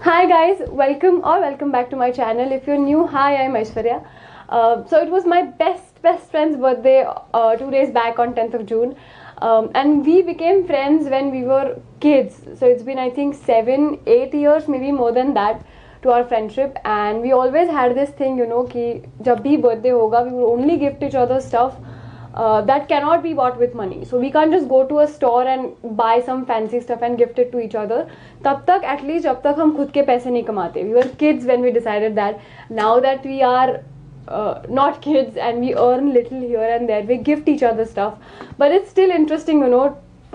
Hi guys, welcome back to my channel. If you're new, hi, I'm Aishwarya. So it was my best friend's birthday 2 days back on 10th of June, and we became friends when we were kids. So it's been I think 7-8 years, maybe more than that, to our friendship. And we always had this thing, कि जब भी birthday होगा, we would only gift each other stuff that cannot be bought with money. So we can't just go to a store and buy some fancy stuff and gift it to each other. तब तक at least जब तक हम खुद के पैसे नहीं कमाते. We were kids when we decided that. Now that we are not kids and we earn little here and there, we gift each other stuff. But it's still interesting,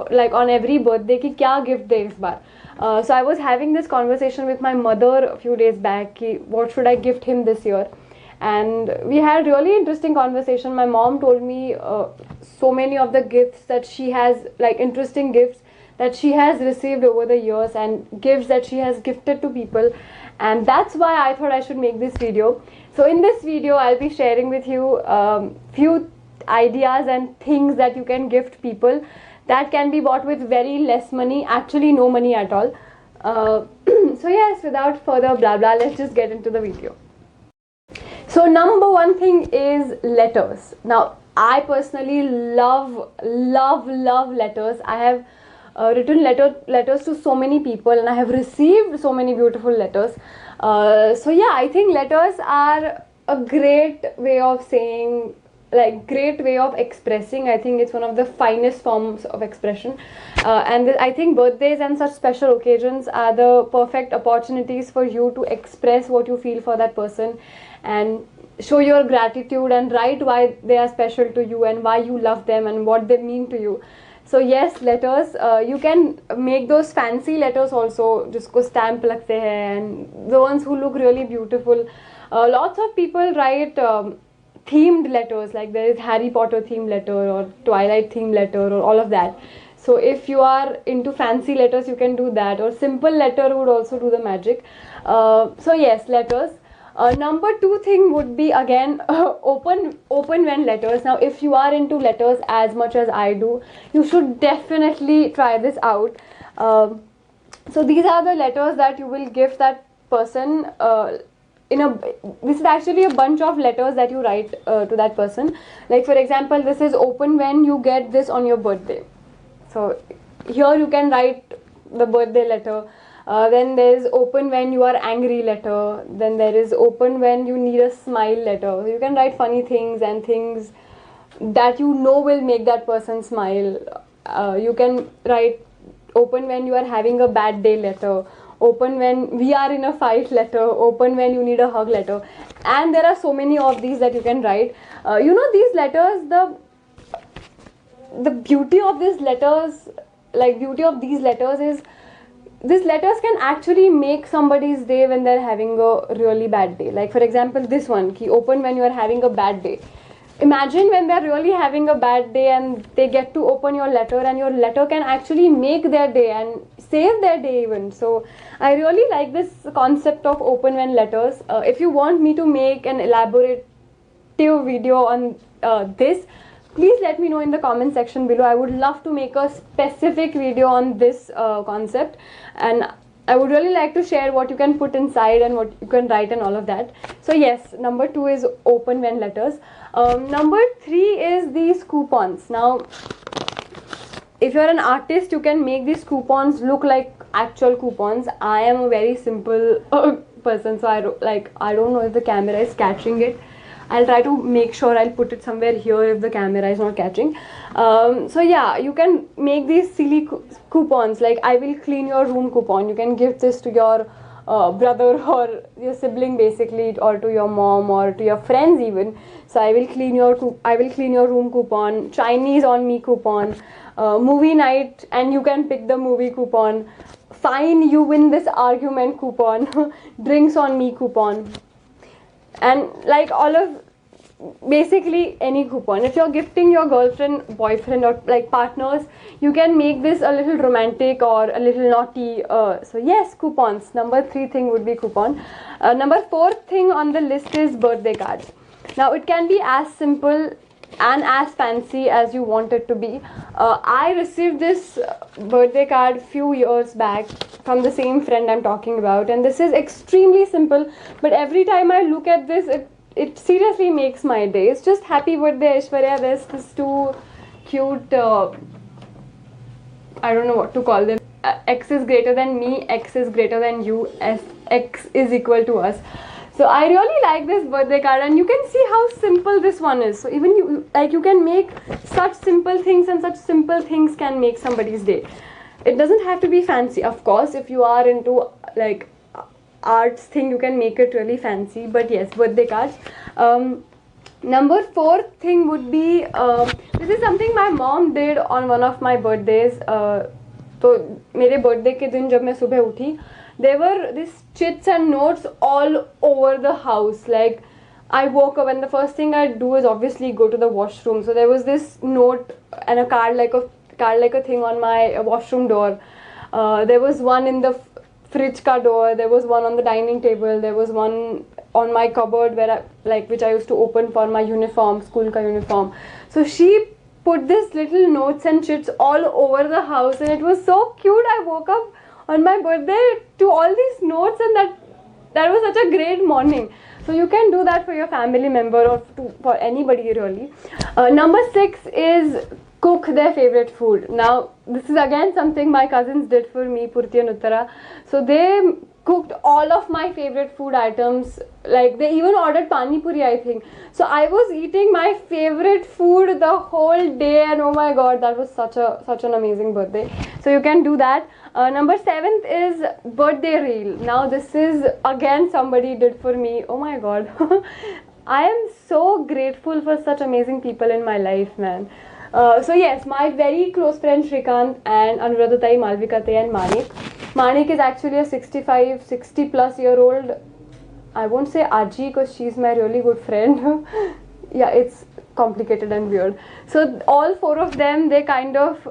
like on every birthday कि क्या gift दे इस बार. So I was having this conversation with my mother a few days back कि what should I gift him this year. And we had really interesting conversation. My mom told me so many of the gifts that she has, like interesting gifts that she has received over the years and gifts that she has gifted to people, and that's why I thought I should make this video. So in this video I'll be sharing with you few ideas and things that you can gift people that can be bought with very less money, actually no money at all. So yes, without further blah blah, let's just get into the video. So number one thing is letters. Now I personally love letters. I have written letters to so many people and I have received so many beautiful letters. So yeah, I think letters are a great way of saying, like great way of expressing. I think it's one of the finest forms of expression, and I think birthdays and such special occasions are the perfect opportunities for you to express what you feel for that person and show your gratitude and write why they are special to you and why you love them and what they mean to you. So yes, letters, you can make those fancy letters also, जिसको stamp लगते हैं, and the ones who look really beautiful. Lots of people write themed letters, like there is Harry Potter themed letter or Twilight themed letter or all of that. So if you are into fancy letters, you can do that, or simple letter would also do the magic. So yes, letters. Number two thing would be again open when letters. Now if you are into letters as much as I do, you should definitely try this out. So these are the letters that you will give that person. This is actually a bunch of letters that you write to that person. Like for example, this is open when you get this on your birthday. So here you can write the birthday letter. Then there is open when you are angry letter. Then there is open when you need a smile letter. So you can write funny things and things that you know will make that person smile. You can write open when you are having a bad day letter. Open when we are in a fight letter. Open when you need a hug letter. And there are so many of these that you can write. These letters, the beauty of these letters, is these letters can actually make somebody's day when they're having a really bad day. Like for example, this one, ki open when you are having a bad day. Imagine when they're really having a bad day and they get to open your letter, and your letter can actually make their day and save their day even. So I really like this concept of open when letters. If you want me to make an elaborative video on this, please let me know in the comment section below. I would love to make a specific video on this concept, and I would really like to share what you can put inside and what you can write and all of that. So yes, number two is open when letters. Number three is these coupons. Now if you're an artist, you can make these coupons look like actual coupons. I am a very simple person, so I don't know if the camera is catching it. I'll try to make sure I'll put it somewhere here if the camera is not catching. So yeah, you can make these silly coupons, like I will clean your room coupon. You can give this to your brother or your sibling basically, or to your mom or to your friends even. So I will clean your room coupon, Chinese on me coupon, movie night and you can pick the movie coupon, fine you win this argument coupon, drinks on me coupon, and like all of basically any coupon. If you're gifting your girlfriend, boyfriend or like partners, you can make this a little romantic or a little naughty. So yes, coupons. Number three thing would be coupon. Number fourth thing on the list is birthday cards. Now it can be as simple and as fancy as you want it to be. I received this birthday card few years back from the same friend I'm talking about, and this is extremely simple, but every time I look at this, it seriously makes my day. It's just happy birthday Aishwarya. There's this two cute I don't know what to call them. X is greater than me, X is greater than you, X is equal to us. So I really like this birthday card, and you can see how simple this one is. So even you can make such simple things, and such simple things can make somebody's day. It doesn't have to be fancy. Of course, if you are into like arts thing, you can make it really fancy. But yes, birthday cards. Number 4 thing would be this is something my mom did on one of my birthdays. तो मेरे birthday के दिन जब मैं सुबह उठी, there were these chits and notes all over the house. Like I woke up and the first thing I do is obviously go to the washroom. So there was this note and a card like a thing on my washroom door. There was one in the fridge ka door. There was one on the dining table. There was one on my cupboard where which I used to open for my uniform, school ka uniform. So she put this little notes and chits all over the house, and it was so cute. I woke up on my birthday to all these notes, and that was such a great morning. So you can do that for your family member or for anybody really. Number 6 is cook their favorite food. Now this is again something my cousins did for me, Purti and Uttara. So they cooked all of my favorite food items. Like they even ordered pani puri, I think. So I was eating my favorite food the whole day, and oh my god, that was such an amazing birthday. So you can do that. Number 7th is birthday reel. Now this is again somebody did for me. Oh my god. I am so grateful for such amazing people in my life, man. So yes, my very close friend Shrikant and Anuradha Tai, Malvika Tai and Manik. Manik is actually a 60 plus year old. I won't say Aji because she's my really good friend. Yeah, it's complicated and weird. So all 4 of them, they kind of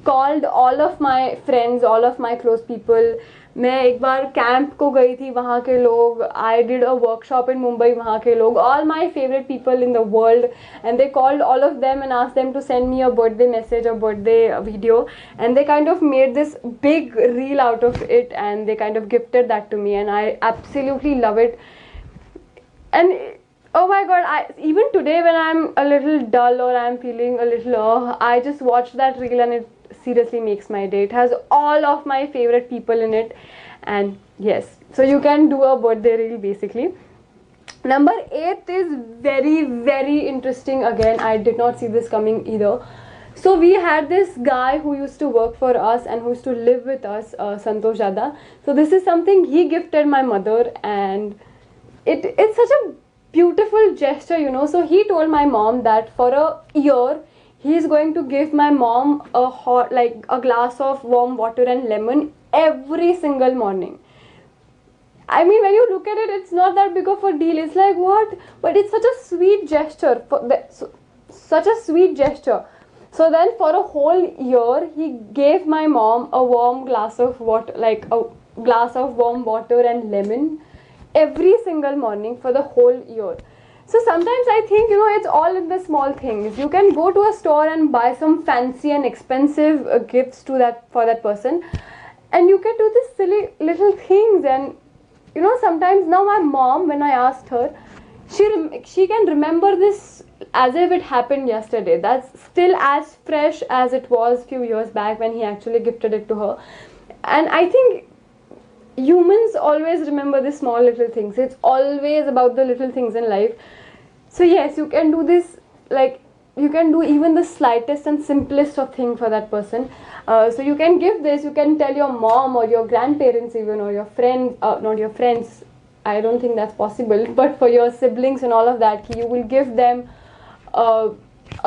called all of my friends, all of my close people. मैं एक बार camp को गई थी, वहाँ के लोग. I did a workshop in Mumbai, वहाँ के लोग. All my favorite people in the world, and they called all of them and asked them to send me a birthday message or birthday video, and they kind of made this big reel out of it, and they kind of gifted that to me, and I absolutely love it. And oh my god, even today when I'm a little dull or I'm feeling a little I just watch that reel and it seriously makes my day. It has all of my favorite people in it, and yes, so you can do a birthday reel basically. Number 8 is very, very interesting. Again, I did not see this coming either. So we had this guy who used to work for us and who used to live with us, Santosh Dada. So this is something he gifted my mother, and it's such a beautiful gesture, you know. So he told my mom that for a year he is going to give my mom a glass of warm water and lemon every single morning. I mean, when you look at it, it's not that big of a deal. It's like, what? But it's such a sweet gesture. Such a sweet gesture. So then for a whole year, he gave my mom a warm glass of water, like a glass of warm water and lemon every single morning for the whole year. So sometimes I think, you know, it's all in the small things. You can go to a store and buy some fancy and expensive gifts for that person, and you can do these silly little things. And you know, sometimes now my mom, when I asked her, she can remember this as if it happened yesterday. That's still as fresh as it was few years back when he actually gifted it to her. And I think humans always remember the small little things. It's always about the little things in life. So yes, you can do this, like you can do even the slightest and simplest of thing for that person. So you can give this, you can tell your mom or your grandparents even, or your friends, not your friends, I don't think that's possible, but for your siblings and all of that, you will give them a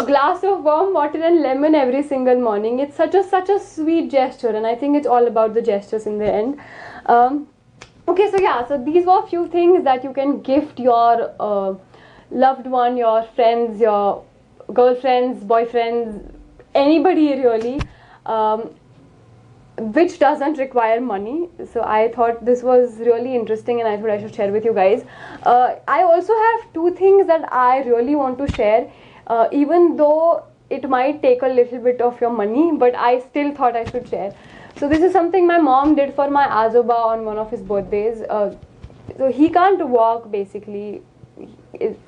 glass of warm water and lemon every single morning. It's such a sweet gesture, and I think it's all about the gestures in the end. Okay, so yeah, so these were a few things that you can gift your loved one, your friends, your girlfriends, boyfriends, anybody really, which doesn't require money. So I thought this was really interesting, and I thought I should share with you guys. I also have 2 things that I really want to share. even though it might take a little bit of your money, but I still thought I should share. So this is something my mom did for my azoba on one of his birthdays. So he can't walk basically.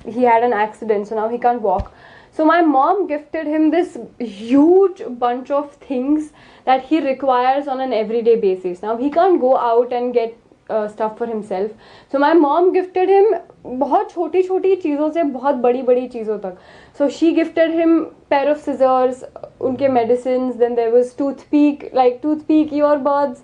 He had an accident, so now he can't walk. So my mom gifted him this huge bunch of things that he requires on an everyday basis. Now he can't go out and get stuff for himself. So my mom gifted him बहुत छोटी छोटी चीज़ों से बहुत बड़ी बड़ी चीज़ों तक. So she gifted him pair of scissors, उनके medicines, then there was toothpick, earbuds,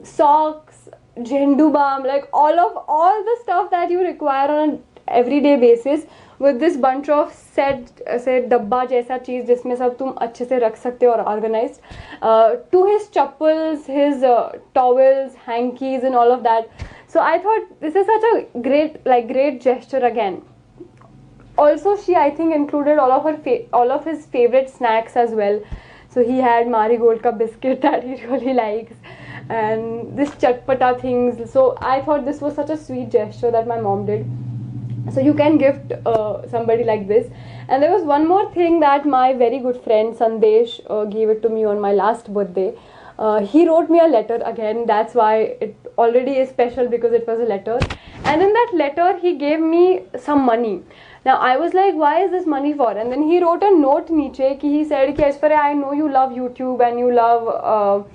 socks, Jendu balm, like all the stuff that you require on an everyday basis, with this bunch of set डब्बा जैसा चीज़ जिसमें सब तुम अच्छे से रख सकते हो और organized, to his chappals, his towels, hankies and all of that. So I thought this is such a great gesture again. Also, she I think included all of his favorite snacks as well. So he had Marigold ka biscuit that he really likes, and this chatpata things. So I thought this was such a sweet gesture that my mom did. So you can gift somebody like this. And there was one more thing that my very good friend Sandesh gave it to me on my last birthday. He wrote me a letter again. That's why it already is special, because it was a letter. And in that letter he gave me some money. Now I was like, why is this money for? And then he wrote a note niche ki he said ki Aishwarya, I know you love YouTube and you love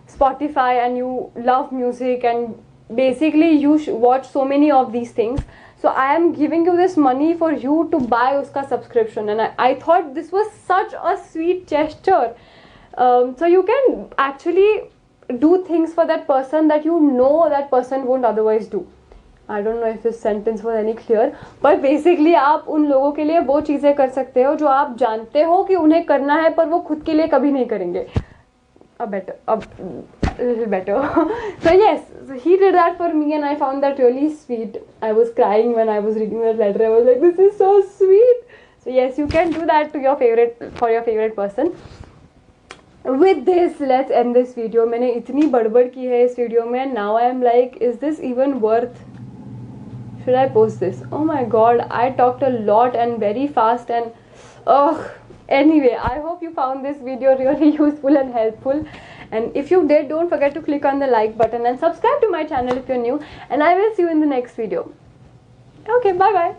Spotify and you love music, and basically you watch so many of these things. So I am giving you this money for you to buy uska subscription. And I thought this was such a sweet gesture. So you can actually do things for that person that you know that person won't otherwise do. I don't know if this sentence was any clear, but basically आप उन लोगों के लिए वो चीज़ें कर सकते हो जो आप जानते हो कि उन्हें करना है पर वो खुद के लिए कभी नहीं करेंगे. A little better. So yes, so he did that for me and I found that really sweet. I was crying when I was reading that letter. I was like, this is so sweet. So yes, you can do that to your favorite person. With this, let's end this video. मैंने इतनी बड़बड़ की है इस video में. Now I am like, is this even worth? Should I post this? Oh my god, I talked a lot and very fast and anyway, I hope you found this video really useful and helpful. And if you did, don't forget to click on the like button and subscribe to my channel if you're new. And I will see you in the next video. Okay, bye bye.